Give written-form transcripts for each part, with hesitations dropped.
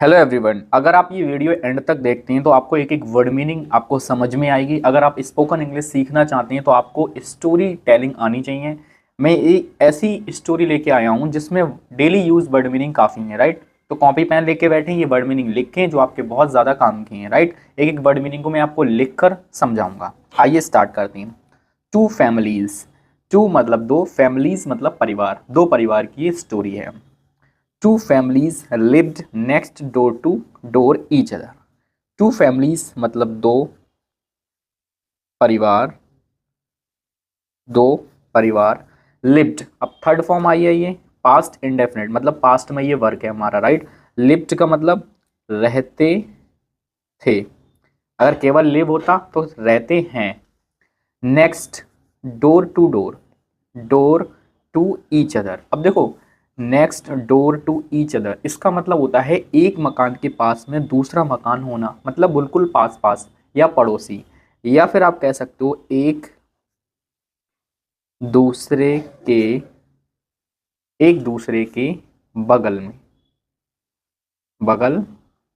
Hello everyone, अगर आप ये वीडियो एंड तक देखते हैं तो आपको एक एक वर्ड मीनिंग आपको समझ में आएगी। अगर आप स्पोकन इंग्लिश सीखना चाहते हैं तो आपको स्टोरी टेलिंग आनी चाहिए। मैं एक ऐसी स्टोरी लेके आया हूँ जिसमें डेली यूज वर्ड मीनिंग काफ़ी है, राइट। तो कॉपी पेन लेके बैठे, ये वर्ड मीनिंग लिखें जो आपके बहुत ज़्यादा काम की हैं, राइट। एक एक वर्ड मीनिंग को मैं आपको लिख कर समझाऊंगा। आइए स्टार्ट करते हैं। Two families. टू मतलब दो, फैमिलीज मतलब परिवार, दो परिवार की ये स्टोरी है। Two families lived next door to door each other. Two families मतलब दो परिवार, दो परिवार। lived, अब थर्ड फॉर्म आई है, ये पास्ट इंडेफिनिट मतलब पास्ट में ये वर्क है हमारा, राइट। lived का मतलब रहते थे, अगर केवल लिव होता तो रहते हैं। Next, door to door, door to each other. अब देखो, next door to each other इसका मतलब होता है एक मकान के पास में दूसरा मकान होना, मतलब बिल्कुल पास पास या पड़ोसी। या फिर आप कह सकते हो एक दूसरे के, एक दूसरे के बगल में, बगल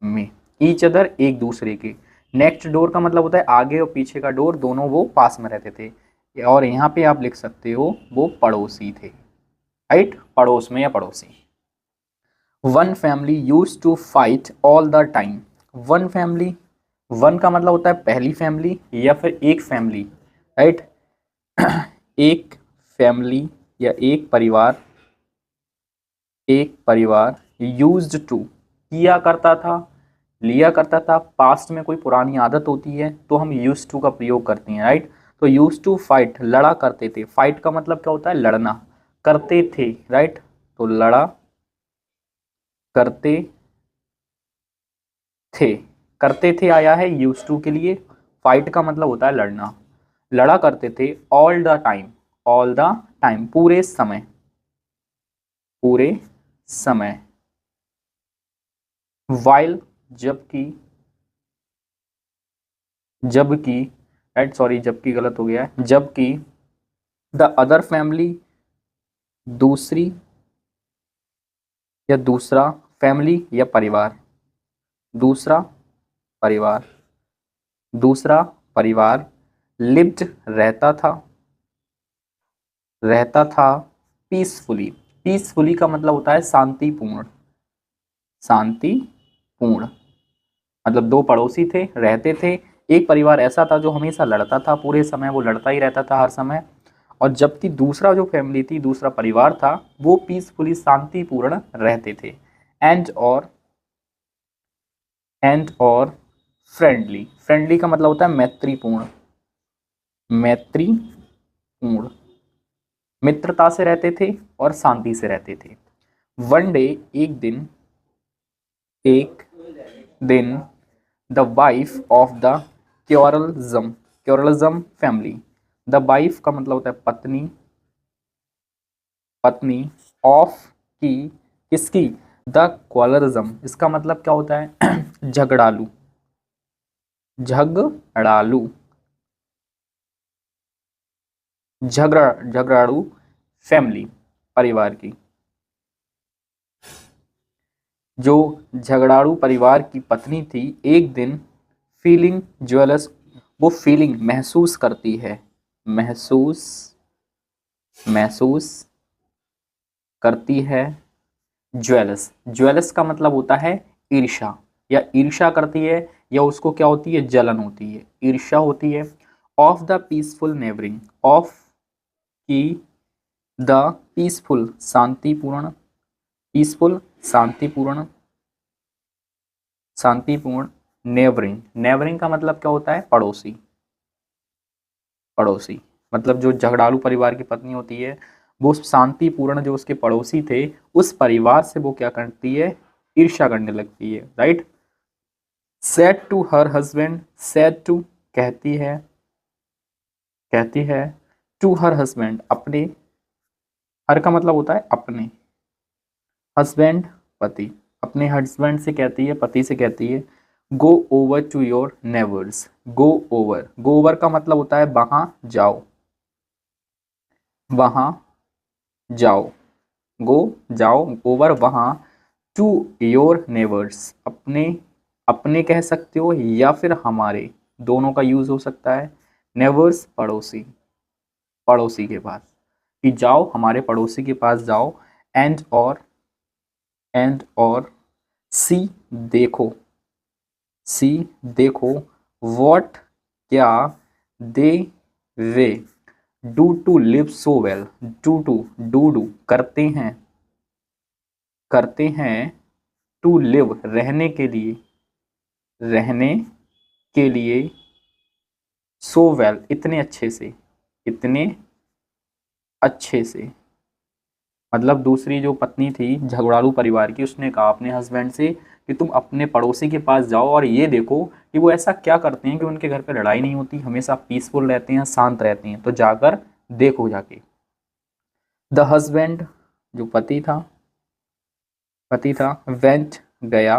में। ईच अदर एक दूसरे के। नेक्स्ट डोर का मतलब होता है आगे और पीछे का डोर, दोनों वो पास में रहते थे। और यहाँ पे आप लिख सकते हो वो पड़ोसी थे, राइट, पड़ोस में या पड़ोसी। One family use to fight all the time. One family, one का मतलब होता है पहली फैमिली या फिर एक फैमिली, राइट। एक फैमिली या एक परिवार, एक परिवार यूज्ड टू किया करता था, लिया करता था। पास्ट में कोई पुरानी आदत होती है तो हम यूज टू का प्रयोग करते हैं, राइट। तो यूज टू फाइट, लड़ा करते थे। फाइट का मतलब क्या होता है, लड़ना, करते थे, राइट। तो लड़ा करते थे, करते थे आया है यूज टू के लिए। फाइट का मतलब होता है लड़ना, लड़ा करते थे। All the time, all the time पूरे समय, पूरे समय। वाइल जबकि, जबकि, राइट, सॉरी जबकि गलत हो गया है, जबकि। द अदर फैमिली, दूसरी या दूसरा, फैमिली या परिवार, दूसरा परिवार, दूसरा परिवार। लिव्ड रहता था, रहता था। पीसफुली, पीसफुली का मतलब होता है शांतिपूर्ण, शांतिपूर्ण। मतलब दो पड़ोसी थे, रहते थे। एक परिवार ऐसा था जो हमेशा लड़ता था, पूरे समय वो लड़ता ही रहता था हर समय। और जबकि दूसरा जो फैमिली थी, दूसरा परिवार था, वो पीसफुली शांतिपूर्ण रहते थे। एंड और फ्रेंडली, फ्रेंडली का मतलब होता है मैत्रीपूर्ण, मैत्रीपूर्ण, मित्रता से रहते थे और शांति से रहते थे। वन डे, एक दिन, एक दिन। द वाइफ ऑफ द क्योरलिज्म, क्योरलिज्म फैमिली। द वाइफ का मतलब होता है पत्नी, पत्नी। ऑफ की, किसकी, द क्वालरिज्म इसका मतलब क्या होता है झगड़ालू, झगड़ालू, झगड़ालू फैमिली, परिवार की। जो झगड़ालू परिवार की पत्नी थी, एक दिन फीलिंग ज्वेलस, वो फीलिंग महसूस करती है, महसूस, महसूस करती है। ज्वेलस, ज्वेलस का मतलब होता है ईर्ष्या, या ईर्ष्या करती है, या उसको क्या होती है, जलन होती है, ईर्ष्या होती है। Of the peaceful neighbouring, of की, द पीसफुल शांतिपूर्ण, पीसफुल शांतिपूर्ण, शांतिपूर्ण। नेबरिंग, नेबरिंग का मतलब क्या होता है, पड़ोसी, पड़ोसी। मतलब जो झगड़ालू परिवार की पत्नी होती है, वो शांतिपूर्ण जो उसके पड़ोसी थे, उस परिवार से वो क्या करती है, ईर्ष्या करने लगती है, right. Said to her husband, said to कहती है, कहती है। टू हर हस्बैंड अपने, हर का मतलब होता है अपने, हस्बैंड पति, अपने हस्बैंड से कहती है, पति से कहती है। Go over to your neighbours, go over, go over का मतलब होता है वहां जाओ, वहां जाओ, गो जाओ, ओवर वहां, टू योर नेबर्स, अपने, अपने कह सकते हो या फिर हमारे, दोनों का यूज हो सकता है। नेबर्स पड़ोसी, पड़ोसी के पास, कि जाओ हमारे पड़ोसी के पास जाओ। एंड और सी देखो, सी देखो, व्हाट क्या, they way do to live so well, do करते हैं, करते हैं, टू लिव रहने के लिए, रहने के लिए, सो वेल इतने अच्छे से, इतने अच्छे से। मतलब दूसरी जो पत्नी थी झगड़ालू परिवार की, उसने कहा अपने हस्बैंड से कि तुम अपने पड़ोसी के पास जाओ और ये देखो कि वो ऐसा क्या करते हैं कि उनके घर पे लड़ाई नहीं होती, हमेशा पीसफुल रहते हैं, शांत रहते हैं, तो जाकर देखो जाके। द हस्बैंड जो पति था, पति था, वेंट गया,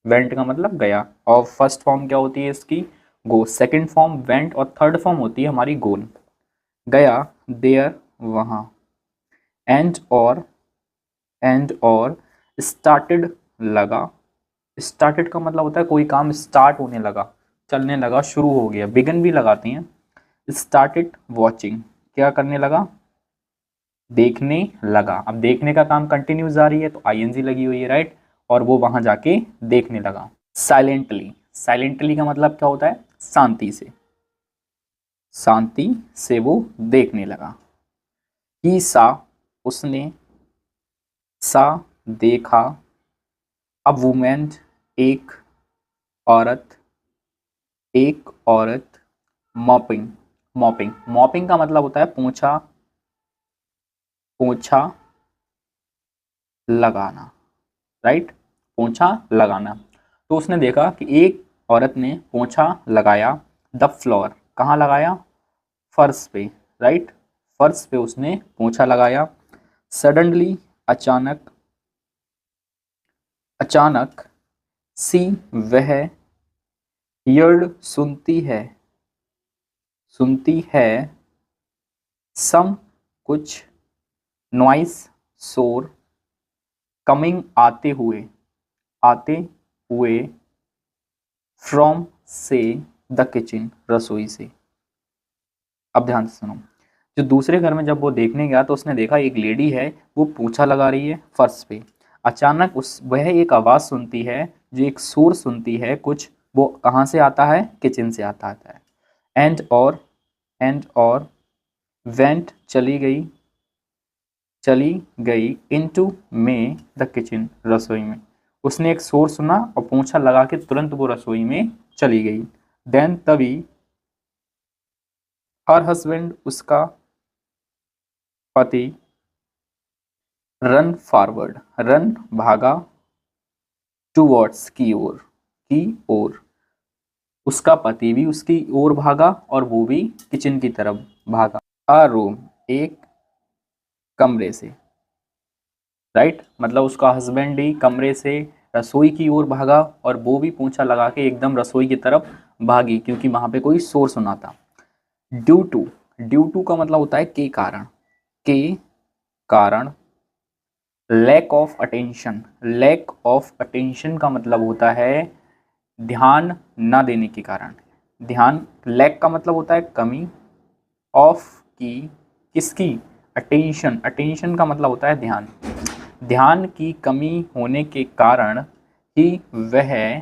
वेंट का मतलब गया, और फर्स्ट फॉर्म क्या होती है इसकी, गो, सेकंड फॉर्म वेंट, और थर्ड फॉर्म होती है हमारी गोन। गया, देयर वहाँ, एंड और स्टार्टेड लगा, स्टार्टेड का मतलब होता है कोई काम स्टार्ट होने लगा, चलने लगा, शुरू हो गया, बिगन भी लगाते हैं। स्टार्टेड वॉचिंग, क्या करने लगा, देखने लगा। अब देखने का काम कंटिन्यू जारी है तो आईएनजी लगी हुई है, राइट, और वो वहां जाके देखने लगा। साइलेंटली, साइलेंटली का मतलब क्या होता है, शांति से, शांति से वो देखने लगा। ही सा, उसने, सा देखा, अ वुमेन एक औरत, एक औरत, मॉपिंग, मॉपिंग, मॉपिंग का मतलब होता है पोंछा, पोंछा लगाना, राइट, पोंछा लगाना। तो उसने देखा कि एक औरत ने पोंछा लगाया, द फ्लोर, कहाँ लगाया, फर्श पे, राइट, फर्श पे उसने पोंछा लगाया। सडनली, अचानक, अचानक, सी वह, हियर्ड सुनती है, सुनती है, सम कुछ, नॉइस शोर, कमिंग आते हुए, आते हुए, फ्रॉम से, द किचन रसोई से। अब ध्यान से सुनो, जो दूसरे घर में जब वो देखने गया तो उसने देखा एक लेडी है, वो पोंछा लगा रही है फर्श पे। अचानक उस वह एक आवाज़ सुनती है, जो एक शोर सुनती है कुछ, वो कहाँ से आता है, किचन से आता है। एंड और वेंट चली गई, चली गई, इनटू में, द किचन रसोई में। उसने एक शोर सुना और पोंछा लगा के तुरंत वो रसोई में चली गई। देन तभी, हर हस्बैंड उसका पति, रन फॉरवर्ड, रन भागा, टूवर्ड्स की ओर, की ओर, उसका पति भी उसकी ओर भागा और वो भी किचन की तरफ भागा। अ रूम, एक कमरे से, राइट, मतलब उसका हस्बैंड ही कमरे से रसोई की ओर भागा और वो भी पोंछा लगा के एकदम रसोई की तरफ भागी, क्योंकि वहां पे कोई शोर सुना था। ड्यू टू, ड्यू टू का मतलब होता है के कारण, के कारण। Lack of attention, lack of attention का मतलब होता है ध्यान न देने के कारण, ध्यान, लैक का मतलब होता है कमी, ऑफ की, किसकी, अटेंशन, अटेंशन का मतलब होता है ध्यान, ध्यान की कमी होने के कारण ही वह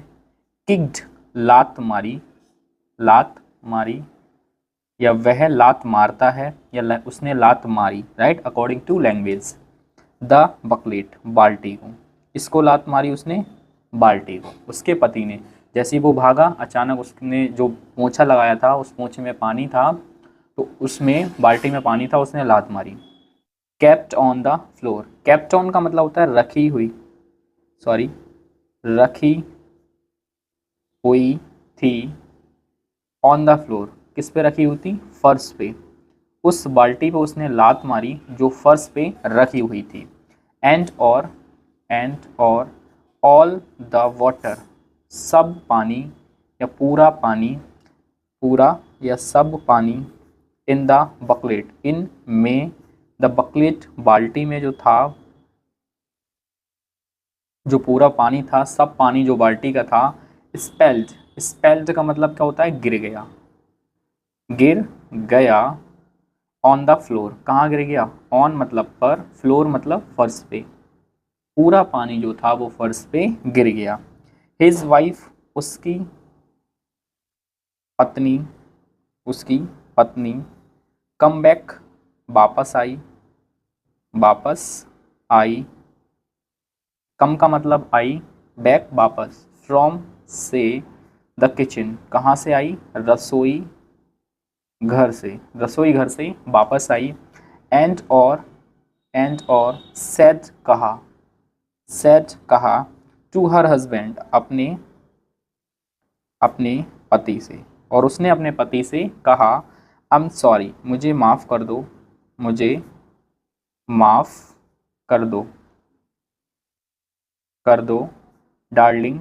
किक्ड, लात मारी, लात मारी, या वह लात मारता है, या उसने लात मारी, right, according to language. The bucket, बाल्टी को, इसको लात मारी उसने, बाल्टी को, उसके पति ने। जैसे ही वो भागा अचानक उसने जो पोंछा लगाया था उस पोंछे में पानी था, तो उसमें बाल्टी में पानी था, उसने लात मारी। Kept on the floor, kept on का मतलब होता है रखी हुई, सॉरी, रखी हुई थी, ऑन द फ्लोर, किस पे रखी हुई थी, फर्श पे, उस बाल्टी पे उसने लात मारी जो फर्श पे रखी हुई थी। एंड और ऑल द वाटर, सब पानी या पूरा पानी, पूरा या सब पानी, इन द बकलेट, इन में, द बकलेट बाल्टी में जो था, जो पूरा पानी था, सब पानी जो बाल्टी का था, स्पेल्ड, स्पेल्ड का मतलब क्या होता है, गिर गया, गिर गया, ऑन द फ्लोर, कहाँ गिर गया, ऑन मतलब पर, फ्लोर मतलब फर्श पे, पूरा पानी जो था वो फर्श पे गिर गया। हिज वाइफ, उसकी पत्नी, उसकी पत्नी, कम बैक, वापस आई, वापस आई, कम का मतलब आई, बैक वापस, फ्रॉम से, द किचन, कहाँ से आई, रसोई घर से, रसोई घर से वापस आई, एंड और सेड कहा, सेड कहा, टू हर हस्बैंड, अपने अपने पति से, और उसने अपने पति से कहा, आई एम सॉरी, मुझे माफ़ कर दो, मुझे माफ़ कर दो, कर दो, डार्लिंग,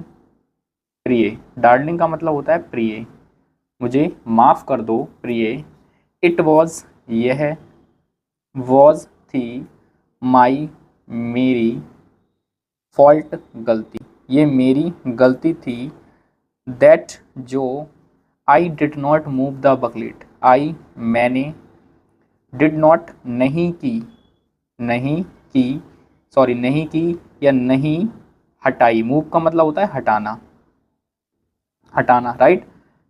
प्रिय, डार्लिंग का मतलब होता है प्रिय, मुझे माफ़ कर दो प्रिय, इट वॉज, यह, वॉज थी, माई, मेरी, फॉल्ट, गलती, ये मेरी गलती थी, दैट, जो, I did not move the bucket, I मैंने, डिड नॉट नहीं की, नहीं की, सॉरी नहीं की या नहीं हटाई, मूव का मतलब होता है हटाना, हटाना, राइट।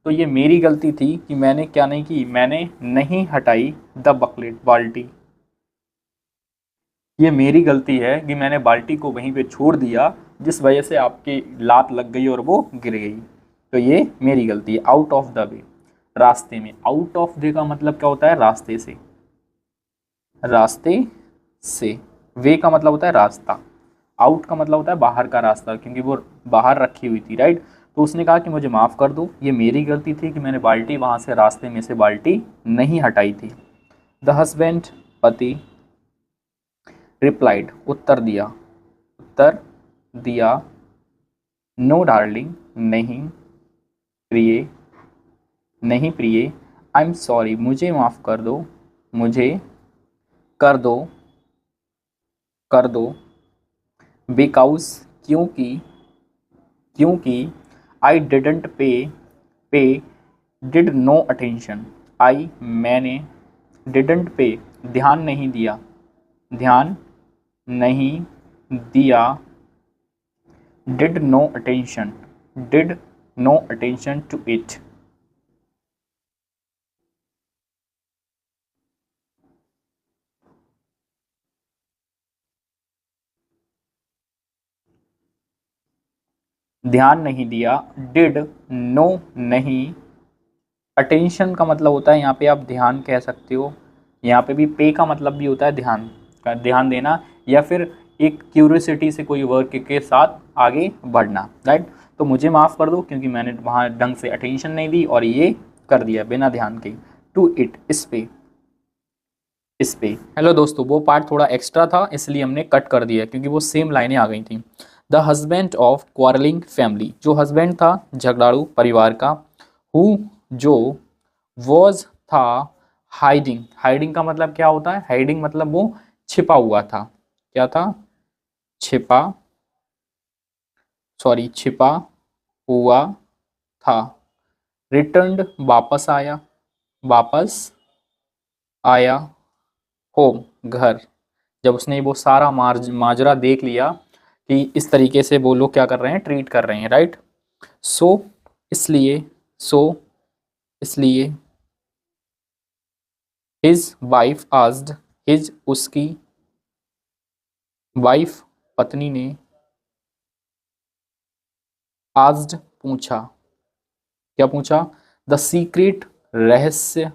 तो ये मेरी गलती थी कि मैंने क्या नहीं की, मैंने नहीं हटाई द बकेट, बाल्टी, ये मेरी गलती है कि मैंने बाल्टी को वहीं पे छोड़ दिया, जिस वजह से आपकी लात लग गई और वो गिर गई, तो ये मेरी गलती है। आउट ऑफ द वे, रास्ते में, आउट ऑफ वे का मतलब क्या होता है, रास्ते से, रास्ते से, वे का मतलब होता है रास्ता, आउट का मतलब होता है बाहर का रास्ता, क्योंकि वो बाहर रखी हुई थी, राइट। तो उसने कहा कि मुझे माफ़ कर दो, ये मेरी गलती थी कि मैंने बाल्टी वहाँ से, रास्ते में से बाल्टी नहीं हटाई थी। द हस्बैंड, पति, रिप्लाइड, उत्तर दिया, उत्तर दिया, नो डार्लिंग, नहीं प्रिय, नहीं प्रिय, आई एम सॉरी, मुझे माफ़ कर दो, मुझे कर दो, कर दो, बिकॉज, क्योंकि, क्योंकि, आई डिडंट पे, पे, डिड नो अटेंशन, आई मैंने, डिडंट पे ध्यान नहीं दिया, ध्यान नहीं दिया, did no attention, did no attention to it, ध्यान नहीं दिया, डिड, नो नहीं, अटेंशन का मतलब होता है यहाँ पे आप ध्यान कह सकते हो, यहाँ पे भी पे का मतलब भी होता है ध्यान का, ध्यान देना, या फिर एक क्यूरियोसिटी से कोई वर्क के साथ आगे बढ़ना, राइट। तो मुझे माफ़ कर दो क्योंकि मैंने वहाँ ढंग से अटेंशन नहीं दी और ये कर दिया बिना ध्यान के, टू इट, इस पे, इस पे। हेलो दोस्तों, वो पार्ट थोड़ा एक्स्ट्रा था इसलिए हमने कट कर दिया क्योंकि वो सेम लाइनें आ गई थी। The husband of quarrelling family, जो हस्बैंड था झगड़ालू परिवार का, हु, जो, वॉज था, हाइडिंग, हाइडिंग का मतलब क्या होता है, हाइडिंग मतलब वो छिपा हुआ था, क्या था, छिपा, सॉरी छिपा हुआ था, रिटर्न्ड, वापस आया, वापस आया, होम, घर, जब उसने वो सारा माजरा देख लिया कि इस तरीके से वो लोग क्या कर रहे हैं, ट्रीट कर रहे हैं, राइट। सो, इसलिए, सो, इसलिए, हिज वाइफ आस्ड, हिज, उसकी, वाइफ, पत्नी ने, आस्ड, पूछा, क्या पूछा, द सीक्रेट, रहस्य,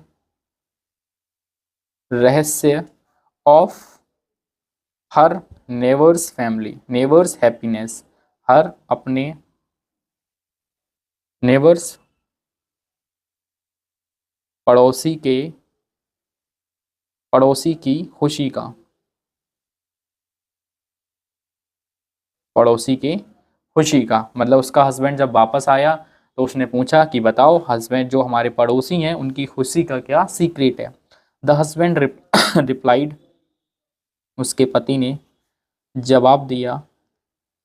रहस्य, of her neighbours family, neighbours happiness, her अपने नेवर्स, पड़ोसी के, पड़ोसी की खुशी का, पड़ोसी की खुशी का मतलब उसका हस्बैंड जब वापस आया तो उसने पूछा कि बताओ हस्बैंड जो हमारे पड़ोसी हैं उनकी खुशी का क्या सीक्रेट है। द हस्बैंड रिप्लाइड, उसके पति ने जवाब दिया,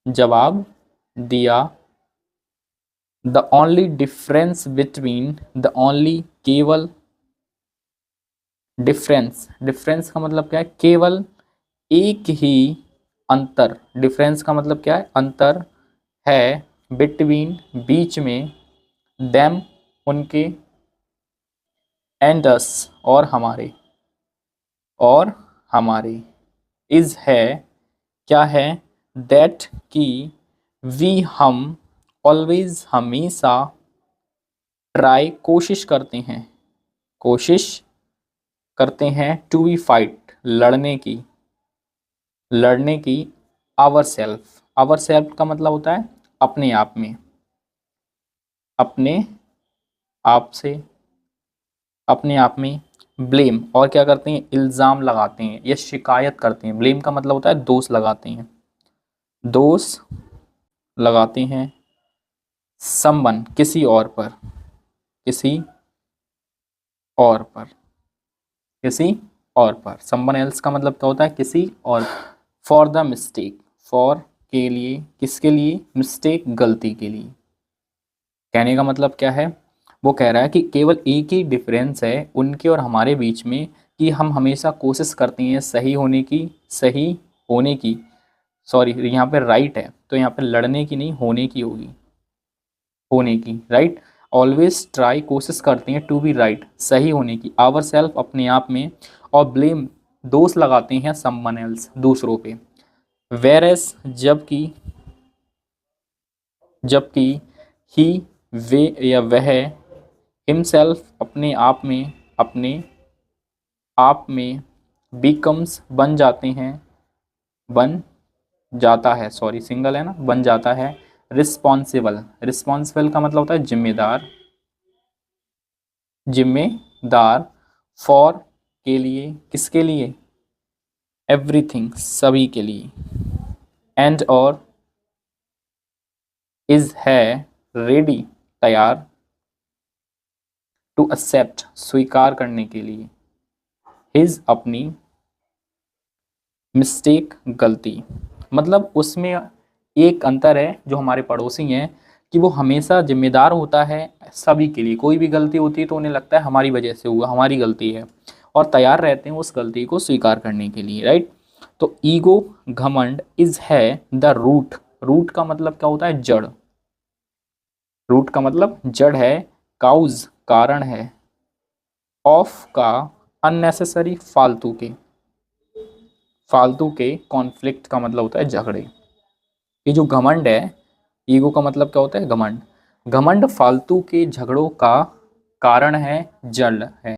जवाब दिया। The only difference between, the only केवल, डिफरेंस, डिफरेंस का मतलब क्या है, केवल एक ही अंतर, डिफरेंस का मतलब क्या है, अंतर है, बिटवीन बीच में, देम उनके, एंड अस और हमारे, और हमारे, इज है क्या है, दैट कि, वी हम, ऑलवेज हमेशा, ट्राई कोशिश करते हैं, कोशिश करते हैं, टू बी फाइट लड़ने की, लड़ने की, आवर सेल्फ, आवर सेल्फ का मतलब होता है अपने आप में, अपने आप से, अपने आप में, ब्लेम, और क्या करते हैं, इल्ज़ाम लगाते हैं या शिकायत करते हैं, ब्लेम का मतलब होता है दोष लगाते हैं, दोष लगाते हैं, समवन किसी और पर, किसी और पर, किसी और पर, समवन एल्स का मतलब क्या होता है, किसी और, फॉर द मिस्टेक, फॉर के लिए, किसके लिए, मिस्टेक गलती के लिए। कहने का मतलब क्या है, वो कह रहा है कि केवल एक ही डिफरेंस है उनके और हमारे बीच में, कि हम हमेशा कोशिश करते हैं सही होने की, सही होने की, सॉरी यहाँ पे राइट है तो यहाँ पे लड़ने की नहीं, होने की होगी, होने की, राइट, ऑलवेज ट्राई कोशिश करते हैं, टू बी राइट सही होने की, आवर सेल्फ अपने आप में, और ब्लेम दोष लगाते हैं समवन एल्स दूसरों पे, वेर एस जबकि, जबकि ही वे या वह, हिमसेल्फ अपने आप में, अपने आप में, बिकम्स बन जाते हैं, बन जाता है, सॉरी सिंगल है ना, बन जाता है, रिस्पॉन्सिबल, रिस्पॉन्सिबल का मतलब होता है जिम्मेदार, जिम्मेदार, फॉर के लिए, किसके लिए, एवरीथिंग सभी के लिए, एंड और, इज है, रेडी तैयार, टू एक्सेप्ट स्वीकार करने के लिए, हिज अपनी, मिस्टेक गलती, मतलब उसमें एक अंतर है जो हमारे पड़ोसी हैं, कि वो हमेशा जिम्मेदार होता है सभी के लिए, कोई भी गलती होती है तो उन्हें लगता है हमारी वजह से हुआ, हमारी गलती है, और तैयार रहते हैं उस गलती को स्वीकार करने के लिए, राइट। तो ईगो, घमंड, इज है द रूट, रूट का मतलब क्या होता है, जड़, रूट का मतलब जड़ है, काउज कारण है, ऑफ का अननेसेसरी फालतू के, फालतू के, कॉन्फ्लिक्ट का मतलब होता है झगड़े। ये जो घमंड है, ईगो का मतलब क्या होता है, घमंड, घमंड फालतू के झगड़ों का कारण है, जड़ है।